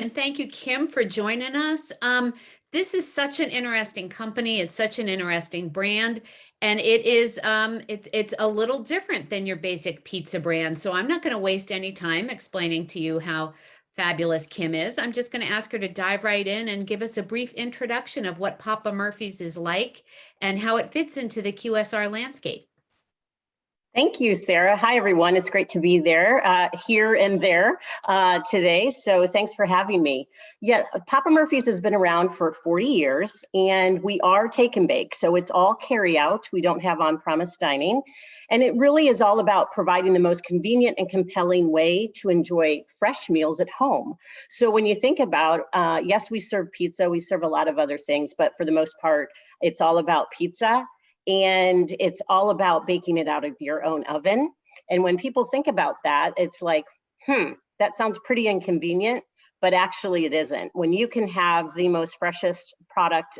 And thank you, Kim, for joining us. This is such an interesting company. It's such an interesting brand, and it's a little different than your basic pizza brand. So I'm not going to waste any time explaining to you how fabulous Kim is. I'm just going to ask her to dive right in and give us a brief introduction of what Papa Murphy's is like and how it fits into the QSR landscape. Thank you, Sarah. Hi, everyone. It's great to be there, here and there today. So thanks for having me. Yeah, Papa Murphy's has been around for 40 years, and we are take and bake. So it's all carry out. We don't have on-premise dining. And it really is all about providing the most convenient and compelling way to enjoy fresh meals at home. So when you think about, yes, we serve pizza, we serve a lot of other things, but for the most part, it's all about pizza. And it's all about baking it out of your own oven. And when people think about that, it's like, that sounds pretty inconvenient, but actually it isn't. When you can have the most freshest product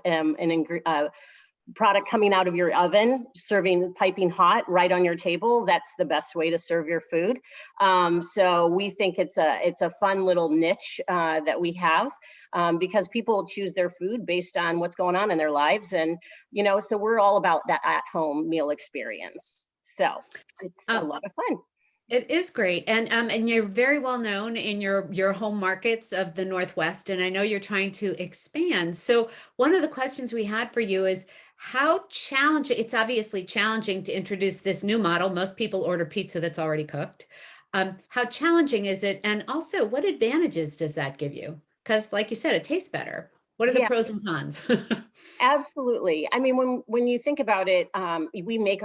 product coming out of your oven, serving piping hot right on your table, that's the best way to serve your food. So we think it's a fun little niche that we have. Because people choose their food based on what's going on in their lives. And, so we're all about that at-home meal experience. So it's a lot of fun. It is great. And you're very well known in your home markets of the Northwest. And I know you're trying to expand. So one of the questions we had for you is how challenging, it's obviously challenging to introduce this new model. Most people order pizza that's already cooked. How challenging is it? And also, what advantages does that give you? Because like you said, it tastes better. What are the pros and cons? Absolutely. I mean, when you think about it, we make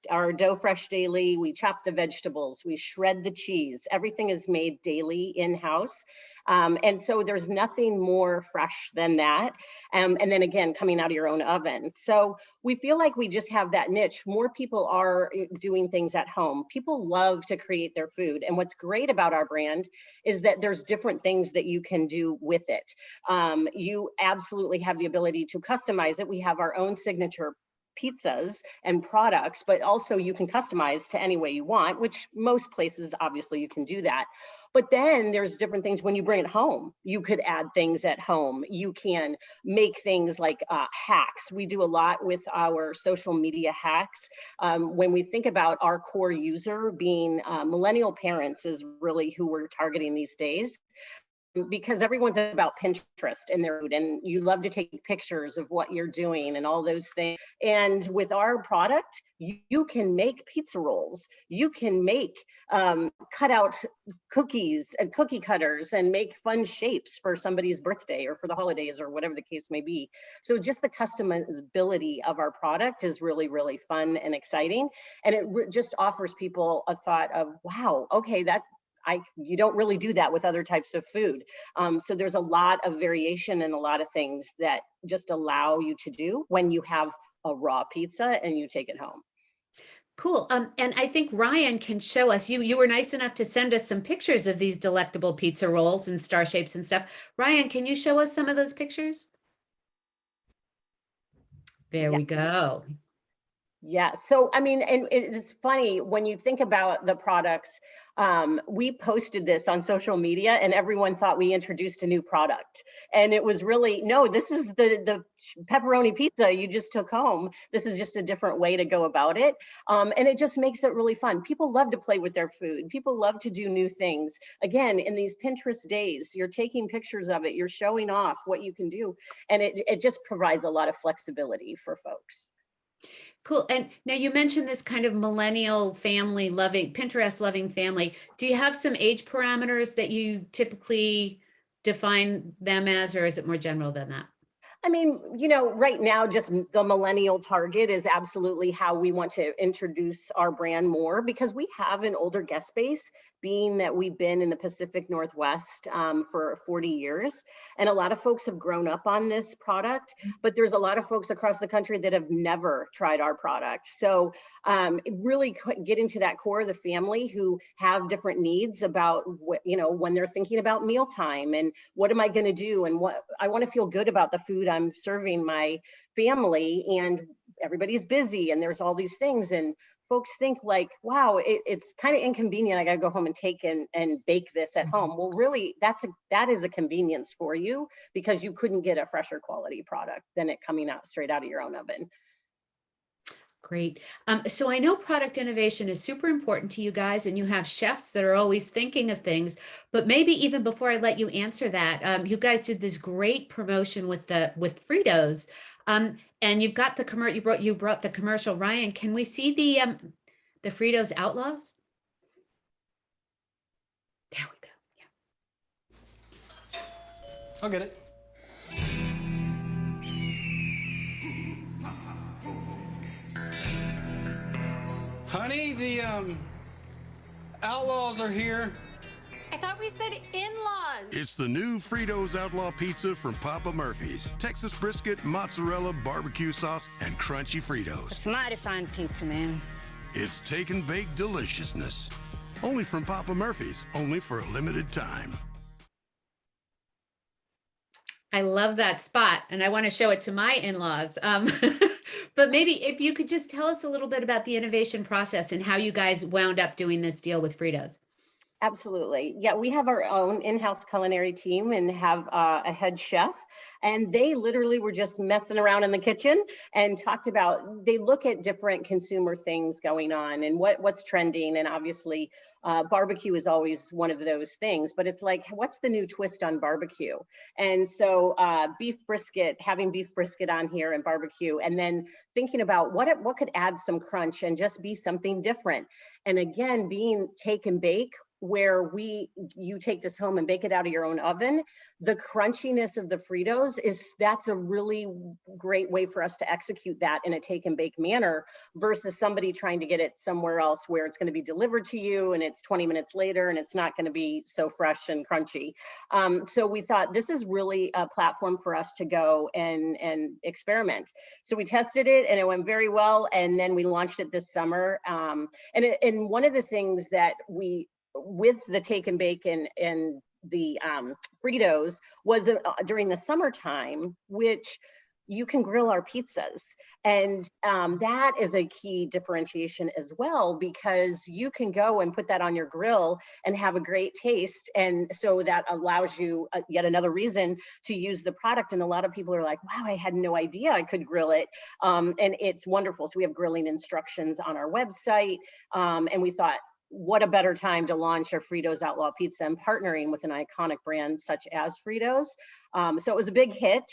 our dough fresh daily. We chop the vegetables, we shred the cheese. Everything is made daily in-house. And so there's nothing more fresh than that. And then again, coming out of your own oven. So we feel like we just have that niche. More people are doing things at home. People love to create their food. And what's great about our brand is that there's different things that you can do with it. You absolutely have the ability to customize it. We have our own signature pizzas and products, but also you can customize to any way you want, which most places, obviously, you can do that. But then there's different things when you bring it home. You could add things at home. You can make things like hacks. We do a lot with our social media hacks. When we think about our core user being millennial parents is really who we're targeting these days, because everyone's about Pinterest in their food, and you love to take pictures of what you're doing and all those things. And with our product, you can make pizza rolls. You can make cut out cookies and cookie cutters and make fun shapes for somebody's birthday or for the holidays or whatever the case may be. So just the customizability of our product is really, really fun and exciting. And it just offers people a thought of, wow, okay, you don't really do that with other types of food. So there's a lot of variation and a lot of things that just allow you to do when you have a raw pizza and you take it home. Cool. And I think Ryan can show us, you were nice enough to send us some pictures of these delectable pizza rolls and star shapes and stuff. Ryan, can you show us some of those pictures? There we go. Yeah, so I mean, and it's funny when you think about the products, we posted this on social media and everyone thought we introduced a new product. And it was really, no, this is the pepperoni pizza you just took home. This is just a different way to go about it. And it just makes it really fun. People love to play with their food. People love to do new things. Again, in these Pinterest days, you're taking pictures of it, you're showing off what you can do. And it just provides a lot of flexibility for folks. Cool. And now you mentioned this kind of millennial family loving, Pinterest loving family. Do you have some age parameters that you typically define them as, or is it more general than that? I mean, right now, just the millennial target is absolutely how we want to introduce our brand more, because we have an older guest base, being that we've been in the Pacific Northwest for 40 years. And a lot of folks have grown up on this product, but there's a lot of folks across the country that have never tried our product. So really getting to that core of the family who have different needs about what, when they're thinking about mealtime and what am I going to do? And what I want to feel good about the food I'm serving my family, and everybody's busy and there's all these things. And folks think like, wow, it's kind of inconvenient. I got to go home and take and bake this at home. Well, really, that is a convenience for you, because you couldn't get a fresher quality product than it coming out straight out of your own oven. Great. So I know product innovation is super important to you guys, and you have chefs that are always thinking of things. But maybe even before I let you answer that, you guys did this great promotion with Fritos, and you've got you brought the commercial. Ryan, can we see the Fritos Outlaws? There we go. Yeah. I'll get it. Honey, the Outlaws are here. I thought we said in-laws. It's the new Fritos Outlaw Pizza from Papa Murphy's. Texas brisket, mozzarella, barbecue sauce, and crunchy Fritos. It's mighty fine pizza, man. It's take and bake deliciousness. Only from Papa Murphy's, only for a limited time. I love that spot, and I want to show it to my in-laws. But maybe if you could just tell us a little bit about the innovation process and how you guys wound up doing this deal with Fritos. Absolutely. Yeah, we have our own in-house culinary team and have a head chef, and they literally were just messing around in the kitchen and talked about, they look at different consumer things going on and what's trending. And obviously barbecue is always one of those things, but it's like, what's the new twist on barbecue? And so having beef brisket on here and barbecue, and then thinking about what could add some crunch and just be something different. And again, being take and bake, where you take this home and bake it out of your own oven. The crunchiness of the Fritos that's a really great way for us to execute that in a take and bake manner, versus somebody trying to get it somewhere else where it's going to be delivered to you and it's 20 minutes later and it's not going to be so fresh and crunchy. So we thought this is really a platform for us to go and experiment. So we tested it and it went very well, and then we launched it this summer. And one of the things that with the take and bake and the Fritos was during the summertime, which you can grill our pizzas. And that is a key differentiation as well, because you can go and put that on your grill and have a great taste. And so that allows you yet another reason to use the product. And a lot of people are like, wow, I had no idea I could grill it. And it's wonderful. So we have grilling instructions on our website. And we thought, what a better time to launch our Fritos Outlaw Pizza and partnering with an iconic brand such as Fritos. So it was a big hit.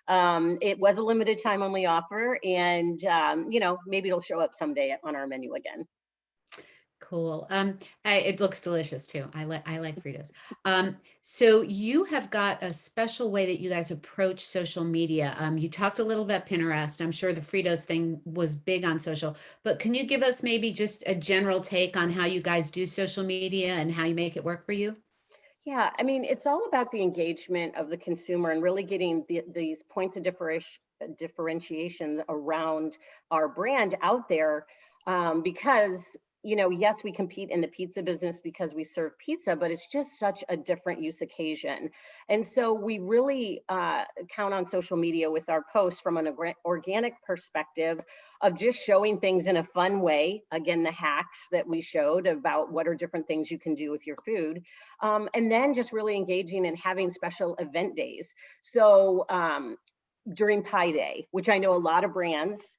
It was a limited time only offer, and maybe it'll show up someday on our menu again. Cool. It looks delicious too. I like Fritos. So you have got a special way that you guys approach social media. You talked a little about Pinterest. I'm sure the Fritos thing was big on social, but can you give us maybe just a general take on how you guys do social media and how you make it work for you? Yeah, I mean, it's all about the engagement of the consumer and really getting these points of differentiation around our brand out there, because yes, we compete in the pizza business because we serve pizza, but it's just such a different use occasion. And so we really count on social media with our posts from an organic perspective of just showing things in a fun way. Again, the hacks that we showed about what are different things you can do with your food. And then just really engaging and having special event days. So during Pie Day, which I know a lot of brands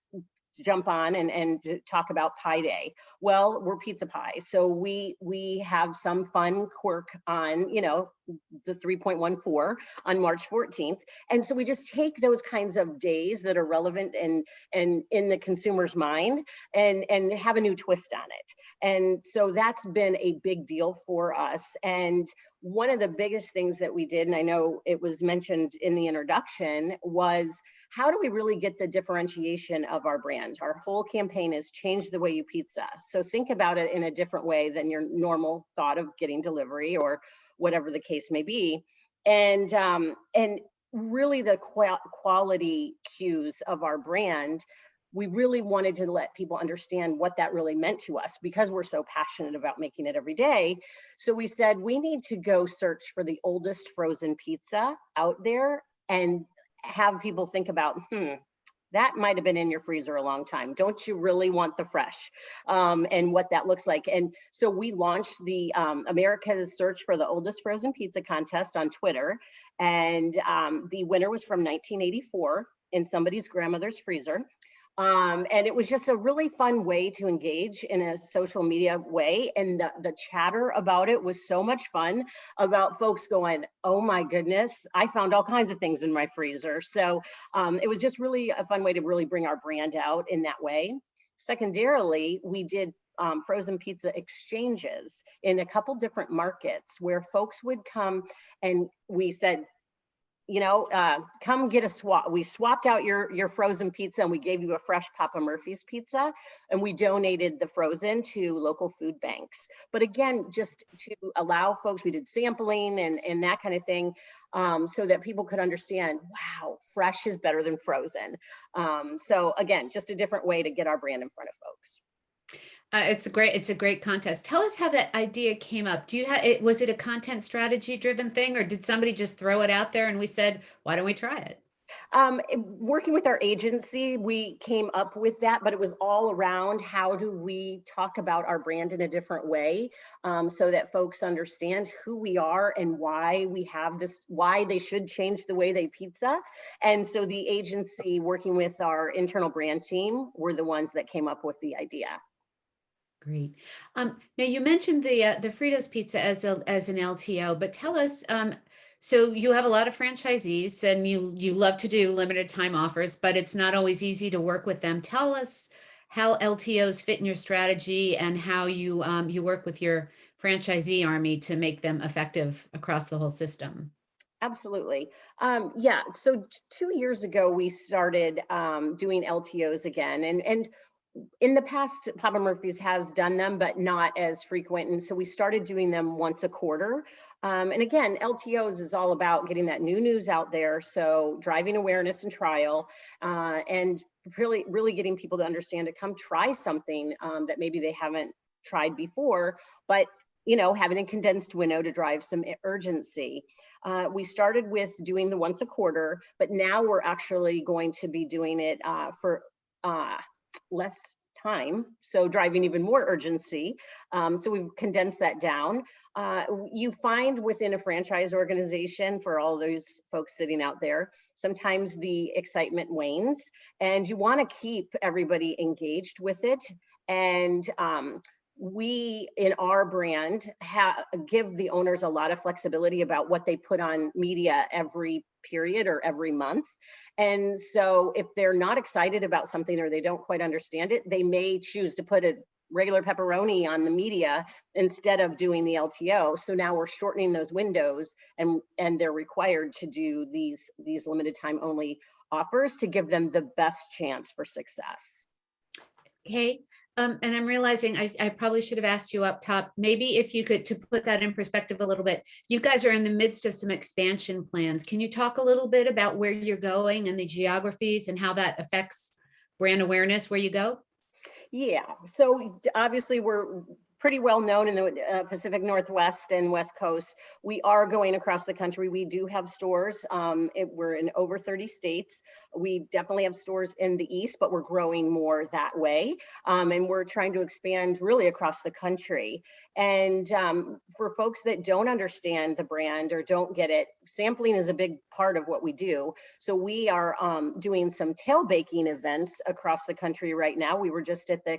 jump on and talk about Pie Day. Well, we're Pizza Pie, so we have some fun quirk on the 3.14 on March 14th, and so we just take those kinds of days that are relevant and in the consumer's mind and have a new twist on it. And so that's been a big deal for us. And one of the biggest things that we did, and I know it was mentioned in the introduction, was how do we really get the differentiation of our brand? Our whole campaign is change the way you pizza. So think about it in a different way than your normal thought of getting delivery or whatever the case may be. And really the quality cues of our brand, we really wanted to let people understand what that really meant to us because we're so passionate about making it every day. So we said, we need to go search for the oldest frozen pizza out there and have people think about, that might have been in your freezer a long time. Don't you really want the fresh? And what that looks like. And so we launched the America's Search for the Oldest Frozen Pizza contest on Twitter. And the winner was from 1984 in somebody's grandmother's freezer. And it was just a really fun way to engage in a social media way. And the chatter about it was so much fun, about folks going, oh my goodness, I found all kinds of things in my freezer. So it was just really a fun way to really bring our brand out in that way. Secondarily, we did frozen pizza exchanges in a couple different markets where folks would come, and we said, you know, come get a swap. We swapped out your frozen pizza and we gave you a fresh Papa Murphy's pizza, and we donated the frozen to local food banks. But again, just to allow folks, we did sampling and that kind of thing, so that people could understand, wow, fresh is better than frozen. So again, just a different way to get our brand in front of folks. It's a great contest. Tell us how that idea came up. Do you have it? Was it a content strategy driven thing, or did somebody just throw it out there and we said, why don't we try it? Working with our agency, we came up with that, but it was all around how do we talk about our brand in a different way, so that folks understand who we are and why we have this, why they should change the way they pizza. And so the agency, working with our internal brand team, were the ones that came up with the idea. Great. Now you mentioned the Fritos pizza as an LTO, but tell us, so you have a lot of franchisees and you love to do limited time offers, but it's not always easy to work with them. Tell us how LTOs fit in your strategy and how you you work with your franchisee army to make them effective across the whole system. Absolutely. Yeah, so 2 years ago, we started doing LTOs again. And in the past, Papa Murphy's has done them, but not as frequent. And so we started doing them once a quarter. And again, LTOs is all about getting that new news out there. So driving awareness and trial, and really getting people to understand to come try something that maybe they haven't tried before, but you know, having a condensed window to drive some urgency. We started with doing the once a quarter, but now we're actually going to be doing it for less time, so driving even more urgency. So we've condensed that down. You find within a franchise organization, for all those folks sitting out there, sometimes the excitement wanes and you want to keep everybody engaged with it. And we, in our brand, give the owners a lot of flexibility about what they put on media every period or every month. And so if they're not excited about something or they don't quite understand it, they may choose to put a regular pepperoni on the media instead of doing the LTO. So now we're shortening those windows, and they're required to do these limited time only offers to give them the best chance for success. Okay. And I'm realizing I probably should have asked you up top, maybe if you could, to put that in perspective a little bit, you guys are in the midst of some expansion plans. Can you talk a little bit about where you're going and the geographies and how that affects brand awareness where you go? Yeah, so obviously we're pretty well known in the Pacific Northwest and West Coast. We are going across the country. We do have stores. We're in over 30 states. We definitely have stores in the East, but we're growing more that way. And we're trying to expand really across the country. And for folks that don't understand the brand or don't get it, sampling is a big part of what we do. So we are doing some tail baking events across the country right now. We were just at the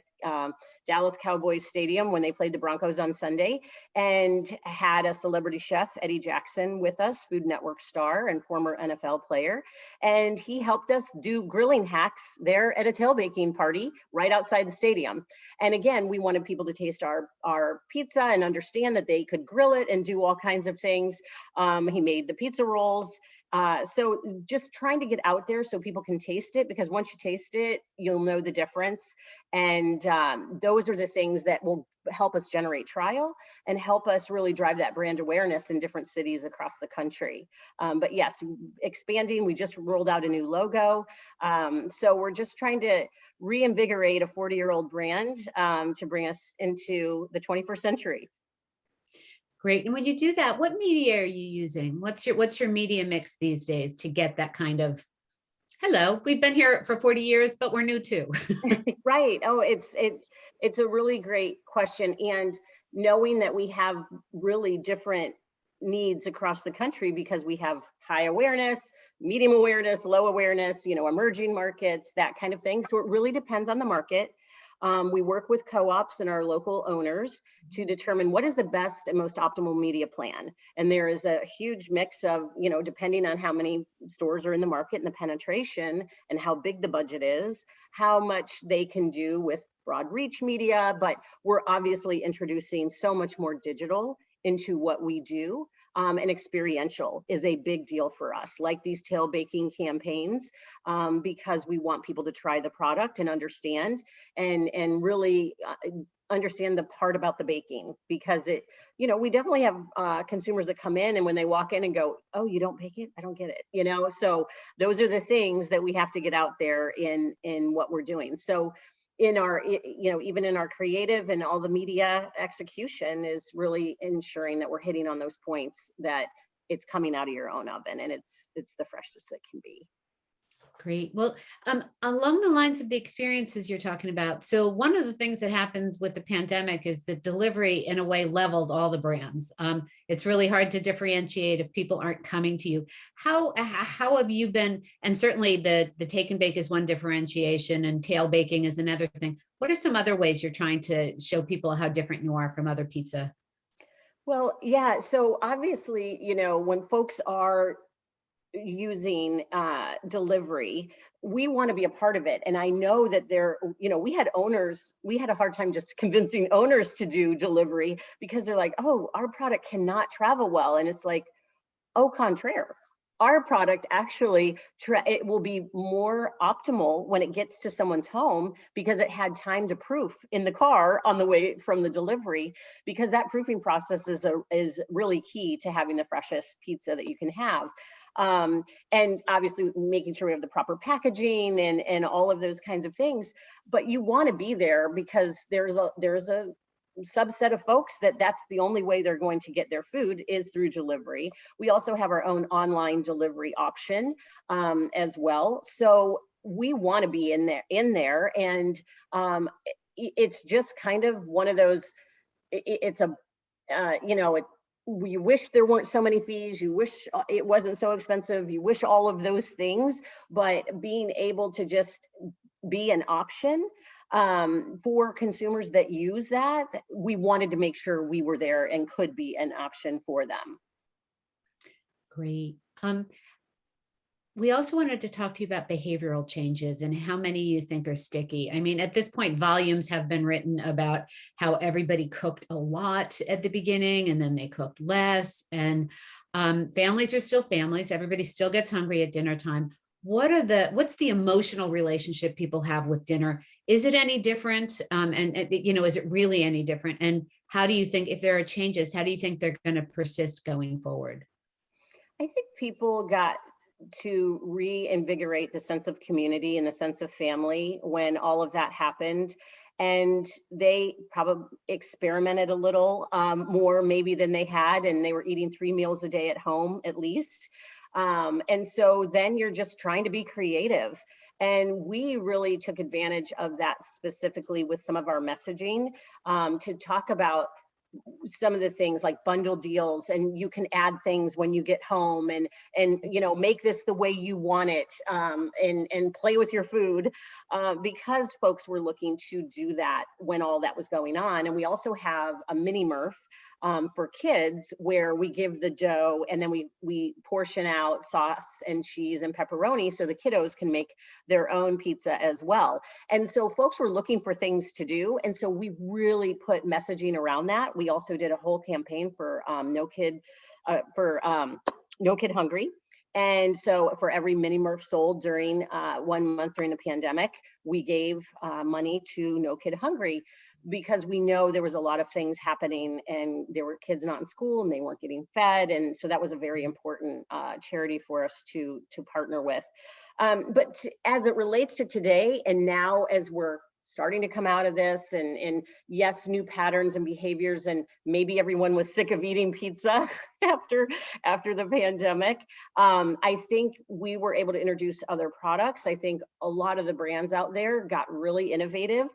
Dallas Cowboys Stadium when they played the Broncos on Sunday, and had a celebrity chef, Eddie Jackson, with us, Food Network star and former NFL player. And he helped us do grilling hacks there at a tail baking party right outside the stadium. And again, we wanted people to taste our pizza and understand that they could grill it and do all kinds of things. He made the pizza rolls. So just trying to get out there so people can taste it, because once you taste it, you'll know the difference. And those are the things that will help us generate trial and help us really drive that brand awareness in different cities across the country. But yes, expanding, we just rolled out a new logo. So we're just trying to reinvigorate a 40-year-old brand to bring us into the 21st century. Great. And when you do that, what media are you using? What's your media mix these days to get that kind of Hello, we've been here for 40 years, but we're new too. Right. Oh, it's a really great question. And knowing that we have really different needs across the country because we have high awareness, medium awareness, low awareness, emerging markets, that kind of thing. So it really depends on the market. We work with co-ops and our local owners to determine what is the best and most optimal media plan. And there is a huge mix of, depending on how many stores are in the market and the penetration and how big the budget is, how much they can do with broad reach media, but we're obviously introducing so much more digital into what we do. And experiential is a big deal for us, like these tail baking campaigns, because we want people to try the product and understand and really understand the part about the baking, because we definitely have consumers that come in and when they walk in and go, oh, you don't bake it? I don't get it, so those are the things that we have to get out there in what we're doing. So in our, even in our creative and all the media execution is really ensuring that we're hitting on those points, that it's coming out of your own oven and it's the freshest it can be. Great. Well, along the lines of the experiences you're talking about, so one of the things that happens with the pandemic is that delivery in a way leveled all the brands. It's really hard to differentiate if people aren't coming to you. How have you been, and certainly the take and bake is one differentiation and tail baking is another thing. What are some other ways you're trying to show people how different you are from other pizza? Well, yeah, so obviously, when folks are using delivery, we want to be a part of it. And I know that we had a hard time just convincing owners to do delivery because they're like, oh, our product cannot travel well. And it's like, au contraire. Our product actually, it will be more optimal when it gets to someone's home because it had time to proof in the car on the way from the delivery, because that proofing process is really key to having the freshest pizza that you can have. And obviously making sure we have the proper packaging and all of those kinds of things, but you want to be there because there's a subset of folks that's the only way they're going to get their food is through delivery. We also have our own online delivery option as well. So we want to be in there. And it's just kind of one of those, you wish there weren't so many fees, you wish it wasn't so expensive, you wish all of those things, but being able to just be an option for consumers that use that, we wanted to make sure we were there and could be an option for them. Great. We also wanted to talk to you about behavioral changes and how many you think are sticky. I mean, at this point, volumes have been written about how everybody cooked a lot at the beginning and then they cooked less. And families are still families. Everybody still gets hungry at dinner time. What's the emotional relationship people have with dinner? Is it any different? Is it really any different? And how do you think, if there are changes, how do you think they're going to persist going forward? I think people got to reinvigorate the sense of community and the sense of family when all of that happened. And they probably experimented a little more maybe than they had, and they were eating 3 meals a day at home at least. And so then you're just trying to be creative. And we really took advantage of that specifically with some of our messaging to talk about some of the things like bundle deals, and you can add things when you get home and make this the way you want it, and play with your food, because folks were looking to do that when all that was going on. And we also have a mini Murph for kids where we give the dough and then we portion out sauce and cheese and pepperoni so the kiddos can make their own pizza as well. And so folks were looking for things to do, and so we really put messaging around that. We also did a whole campaign for No Kid Hungry. And so for every mini Murph sold during 1 month during the pandemic, we gave money to No Kid Hungry, because we know there was a lot of things happening and there were kids not in school and they weren't getting fed. And so that was a very important charity for us to partner with. But as it relates to today and now, as we're starting to come out of this, and yes, new patterns and behaviors, and maybe everyone was sick of eating pizza after the pandemic. I think we were able to introduce other products. I think a lot of the brands out there got really innovative,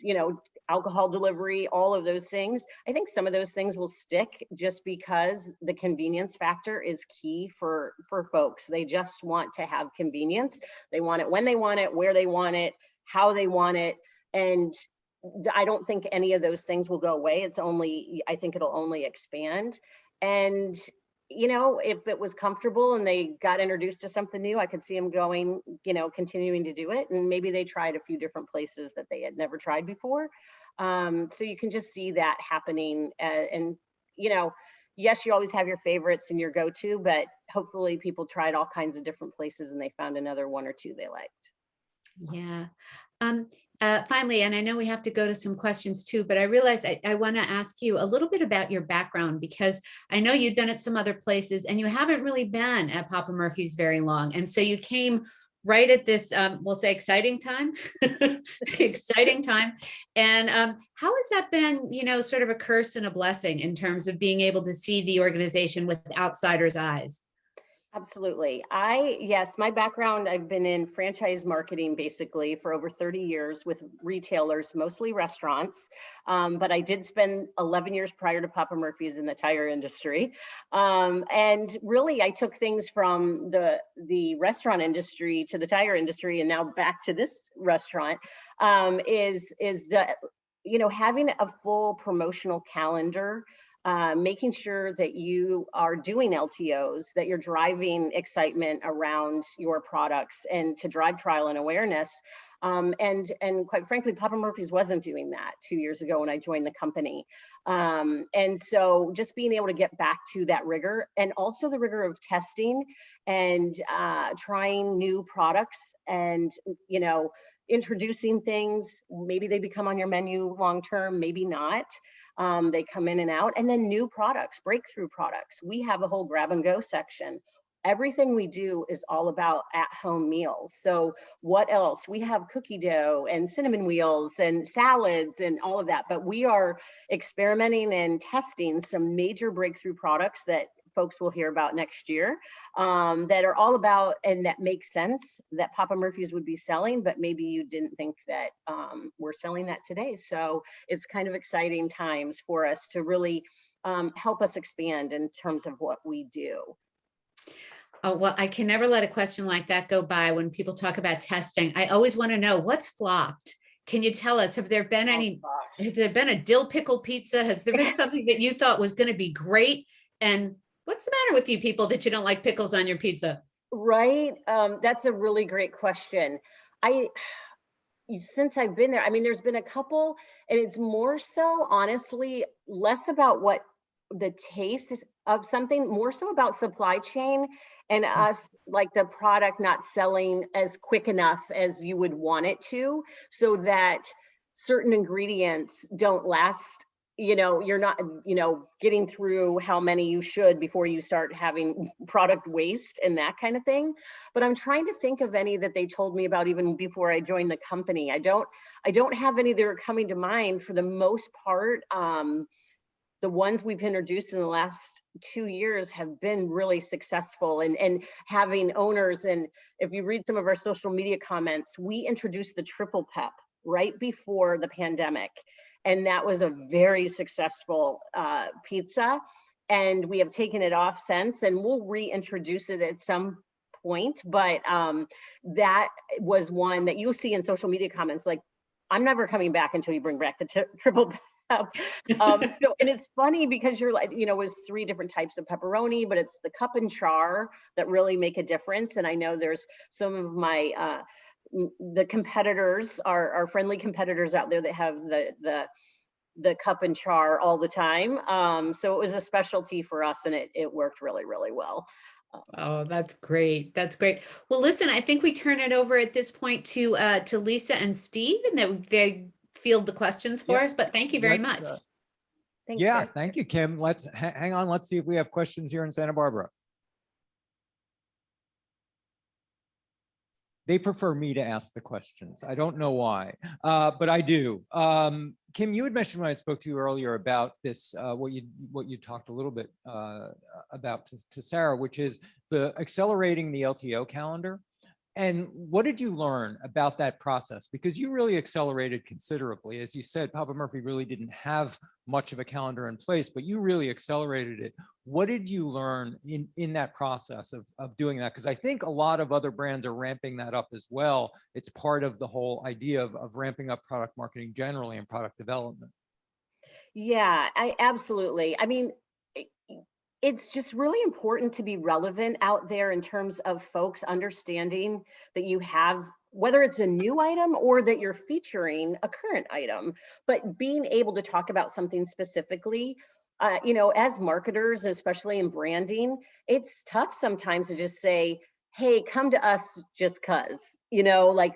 you know, alcohol delivery, all of those things. I think some of those things will stick just because the convenience factor is key for folks. They just want to have convenience. They want it when they want it, where they want it, how they want it. And I don't think any of those things will go away. I think it'll only expand. And, you know, if it was comfortable and they got introduced to something new, I could see them going, you know, continuing to do it. And maybe they tried a few different places that they had never tried before. So you can just see that happening. And, you know, yes, you always have your favorites and your go-to, but hopefully people tried all kinds of different places and they found another one or two they liked. Yeah. Finally, and I know we have to go to some questions too, but I realize I want to ask you a little bit about your background, because I know you've been at some other places and you haven't really been at Papa Murphy's very long. And so you came right at this, we'll say exciting time, exciting time. And how has that been, you know, sort of a curse and a blessing in terms of being able to see the organization with outsiders' eyes? Absolutely. Yes, my background, I've been in franchise marketing basically for over 30 years with retailers, mostly restaurants. But I did spend 11 years prior to Papa Murphy's in the tire industry. And really, I took things from the restaurant industry to the tire industry and now back to this restaurant, is that, you know, having a full promotional calendar, making sure that you are doing LTOs, that you're driving excitement around your products and to drive trial and awareness. And quite frankly, Papa Murphy's wasn't doing that 2 years ago when I joined the company. And so just being able to get back to that rigor, and also the rigor of testing and trying new products and, you know, introducing things. Maybe they become on your menu long-term, maybe not. They come in and out. And then new products, breakthrough products. We have a whole grab and go section. Everything we do is all about at-home meals. So what else? We have cookie dough and cinnamon wheels and salads and all of that, but we are experimenting and testing some major breakthrough products that folks will hear about next year, that are all about, and that make sense, that Papa Murphy's would be selling, but maybe you didn't think that we're selling that today. So it's kind of exciting times for us to really help us expand in terms of what we do. Oh, well, I can never let a question like that go by when people talk about testing. I always want to know what's flopped. Can you tell us, have there been any, has there been a dill pickle pizza? Has there been something that you thought was going to be great? And what's the matter with you people that you don't like pickles on your pizza? Right. That's a really great question. Since I've been there, I mean, there's been a couple, and it's more so, honestly, less about what the taste is of something, more so about supply chain and us, like the product not selling as quick enough as you would want it to, so that certain ingredients don't last. You know, you're not, you know, getting through how many you should before you start having product waste and that kind of thing. But I'm trying to think of any that they told me about even before I joined the company. I don't have any that are coming to mind. For the most part, the ones we've introduced in the last 2 years have been really successful, and having owners. And if you read some of our social media comments, we introduced the triple pep right before the pandemic. And that was a very successful pizza. And we have taken it off since, and we'll reintroduce it at some point. But that was one that you'll see in social media comments, like, I'm never coming back until you bring back the triple pep. So, and it's funny because you're like, you know, it was 3 different types of pepperoni, but it's the cup and char that really make a difference. And I know there's some of my, the competitors, our friendly competitors out there that have the cup and char all the time. So it was a specialty for us, and it worked really, really well. Oh, that's great. That's great. Well, listen, I think we turn it over at this point to Lisa and Steve, and that they field the questions for us. But thank you very much. Thanks, Yeah, Jen. thank you, Kim. Let's hang on. Let's see if we have questions here in Santa Barbara. They prefer me to ask the questions. I don't know why, but I do. Kim, you had mentioned when I spoke to you earlier about this, what you talked a little bit about to Sarah, which is the accelerating the LTO calendar. And what did you learn about that process? Because you really accelerated considerably. As you said, Papa Murphy really didn't have much of a calendar in place, but you really accelerated it. What did you learn in that process of doing that? Because I think a lot of other brands are ramping that up as well. It's part of the whole idea of ramping up product marketing generally and product development. Yeah, I absolutely. I mean, it's just really important to be relevant out there in terms of folks understanding that you have, whether it's a new item or that you're featuring a current item, but being able to talk about something specifically. You know, as marketers, especially in branding, it's tough sometimes to just say, hey, come to us just cause, you know, like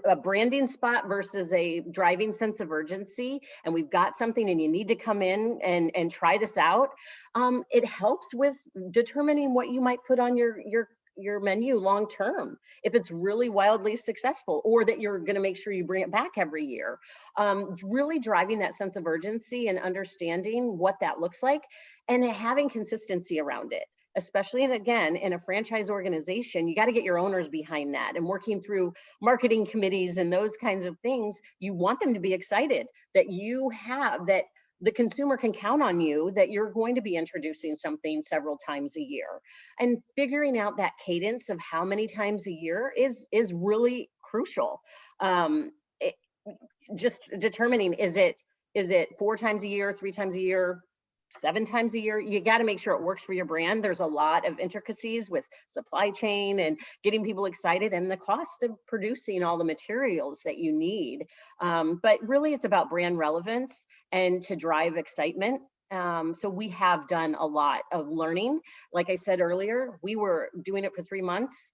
a branding spot versus a driving sense of urgency. And we've got something and you need to come in and try this out. It helps with determining what you might put on your menu long term, if it's really wildly successful, or that you're going to make sure you bring it back every year. Really driving that sense of urgency and understanding what that looks like and having consistency around it. Especially, and again, in a franchise organization, you got to get your owners behind that, and working through marketing committees and those kinds of things. You want them to be excited that you have, that the consumer can count on you, that you're going to be introducing something several times a year. And figuring out that cadence of how many times a year is really crucial. Just determining, is it 4 times a year, 3 times a year, 7 times a year? You got to make sure it works for your brand. There's a lot of intricacies with supply chain and getting people excited and the cost of producing all the materials that you need. But really it's about brand relevance and to drive excitement. So we have done a lot of learning. Like I said earlier, we were doing it for 3 months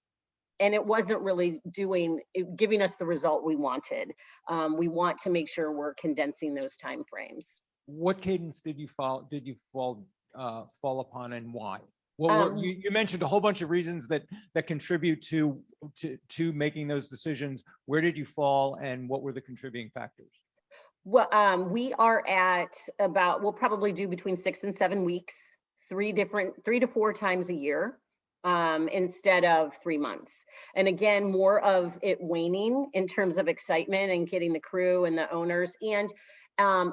and it wasn't really giving us the result we wanted. We want to make sure we're condensing those time frames. What cadence did you fall upon, and why? Well, you mentioned a whole bunch of reasons that contribute to making those decisions. Where did you fall, and what were the contributing factors? Well, we are at about, we'll probably do between 6 and 7 weeks, 3 to 4 times a year, instead of 3 months. And again, more of it waning in terms of excitement and getting the crew and the owners, and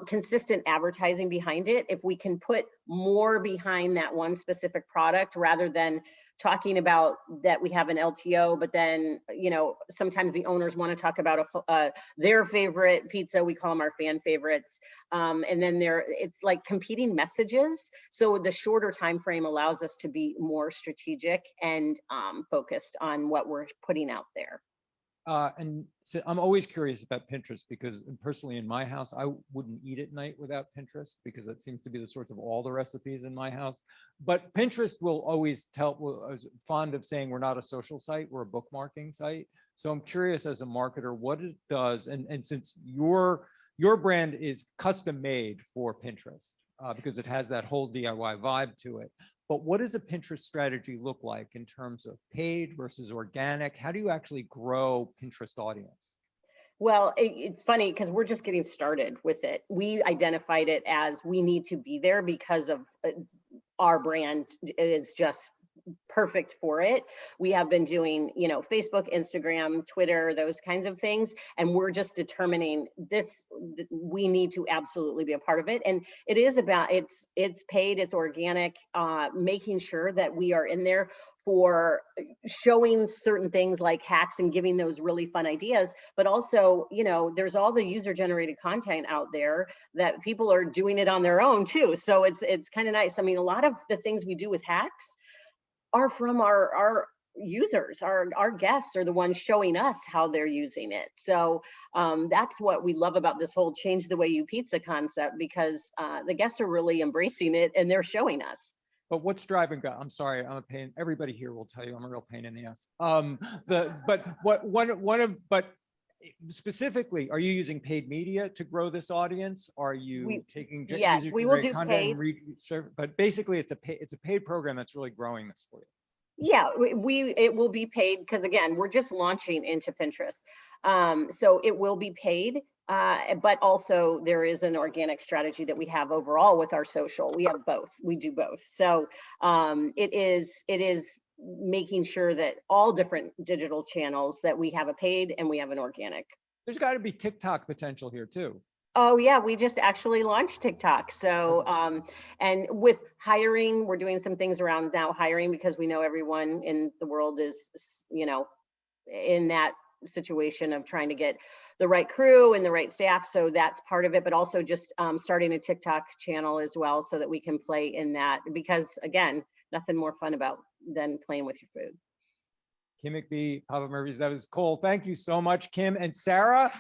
consistent advertising behind it. If we can put more behind that one specific product rather than talking about that we have an LTO, but then, you know, sometimes the owners want to talk about their favorite pizza. We call them our fan favorites. And then it's like competing messages. So the shorter time frame allows us to be more strategic and focused on what we're putting out there. And so I'm always curious about Pinterest, because personally in my house, I wouldn't eat at night without Pinterest, because that seems to be the source of all the recipes in my house. But Pinterest will always I was fond of saying we're not a social site, we're a bookmarking site. So I'm curious as a marketer what it does. And since your brand is custom made for Pinterest, because it has that whole DIY vibe to it. But what does a Pinterest strategy look like in terms of paid versus organic? How do you actually grow Pinterest audience? Well, it's funny because we're just getting started with it. We identified it as we need to be there because of our brand is just perfect for it. We have been doing, you know, Facebook, Instagram, Twitter, those kinds of things. And we're just determining this, we need to absolutely be a part of it. And it is about, it's paid, it's organic, making sure that we are in there for showing certain things like hacks and giving those really fun ideas, but also, you know, there's all the user generated content out there that people are doing it on their own too. So it's kind of nice. I mean, a lot of the things we do with hacks are from our users, our guests are the ones showing us how they're using it. So that's what we love about this whole change the way you pizza concept, because the guests are really embracing it and they're showing us. But what's driving? I'm sorry, I'm a pain. Everybody here will tell you I'm a real pain in the ass. But specifically, are you using paid media to grow this audience? Are you taking? Yes, we will do paid. But basically, it's a paid program that's really growing this for you. Yeah, it will be paid because again, we're just launching into Pinterest. So it will be paid, but also there is an organic strategy that we have overall with our social. We have both. We do both. So it is making sure that all different digital channels that we have a paid and we have an organic. There's got to be TikTok potential here too. Oh yeah, we just actually launched TikTok. So, and with hiring, we're doing some things around now hiring because we know everyone in the world is, you know, in that situation of trying to get the right crew and the right staff. So that's part of it, but also just starting a TikTok channel as well so that we can play in that because again, nothing more fun about than playing with your food. Kim McBee, Papa Murphy's, that was cool. Thank you so much, Kim and Sarah.